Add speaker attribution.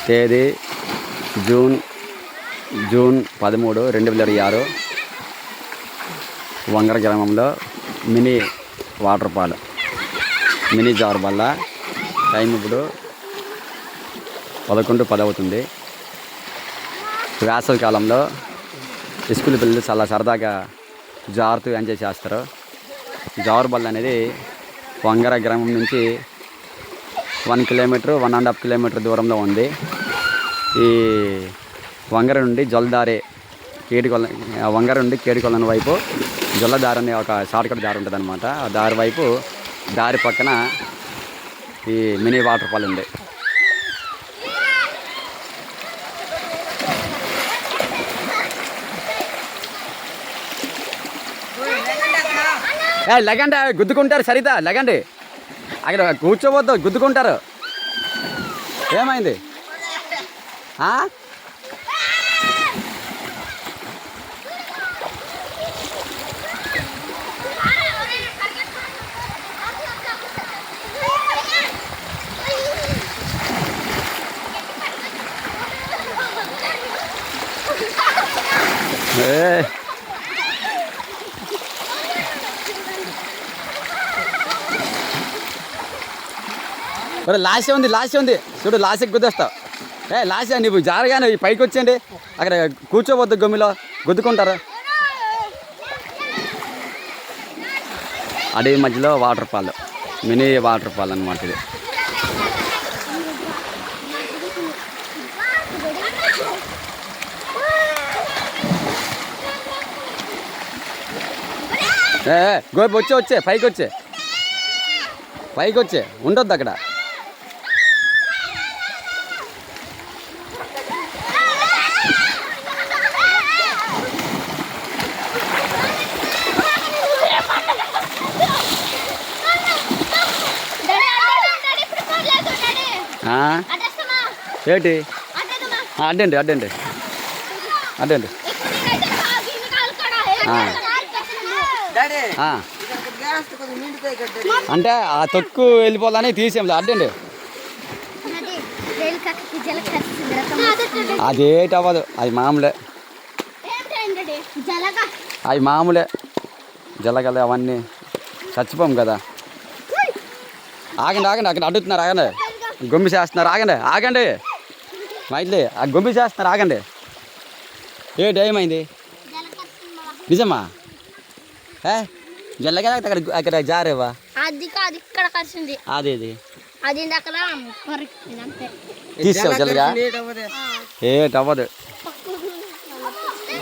Speaker 1: తేదీ జూన్ 13, 2026 వంగర గ్రామంలో మినీ వాటర్ ఫాల్, మినీ జారుబల్ల. టైం ఇప్పుడు 11:10 అవుతుంది. వేసవి కాలంలో స్కూల్ పిల్లలు చాలా సరదాగా జారుతూ ఎంజాయ్ చేస్తారు. జారుబల్ల అనేది వంగర గ్రామం నుంచి 1 కిలోమీటర్, 1.5 కిలోమీటర్ దూరంలో ఉంది. ఈ వంగర నుండి జొల్లదారి వంగర నుండి కేడికొలను వైపు జొల్లదారి అనే ఒక షార్ట్కట్ దారి ఉంటుంది అనమాట. ఆ దారి వైపు దారి పక్కన ఈ మినీ వాటర్ ఫాల్ ఉంది. లెగండి, గుద్దుకుంటారు. సరిత లెగండి, అక్కడ కూర్చోవద్దు, గుద్దుకుంటారు. ఏమైంది? లాస్ట్ ఉంది చూడు, లాస్ట్ గుద్దేస్తావు. లాస్ట్ నువ్వు జారగానే పైకి వచ్చేయండి, అక్కడ కూర్చోవద్దు, గమ్మిలో గుద్దుకుంటారు. అడవి మధ్యలో water fall, mini water fall అన్నమాట ఇది. గోపి వచ్చే పైకి వచ్చే ఉండొద్దు అక్కడ. ఏంటి అడ్డండి అంటే ఆ తొక్కు వెళ్ళిపోవాలని తీసేం అడ్డండి. అదేటి అవ్వదు, అది మామూలే, జలగల అవన్నీ చచ్చిపోం కదా. ఆగండి అక్కడ అడుగుతున్నారు, ఆగండి, గొమ్మి చేస్తున్నారు, ఆగండి మైట్లే, ఆ గొమ్మి చేస్తున్నారు, ఆగండి. ఏమైంది? నిజమా? జల్లగా అక్కడ జారేవా? అది తీసావు జల్లగా, ఏటవ్వదు.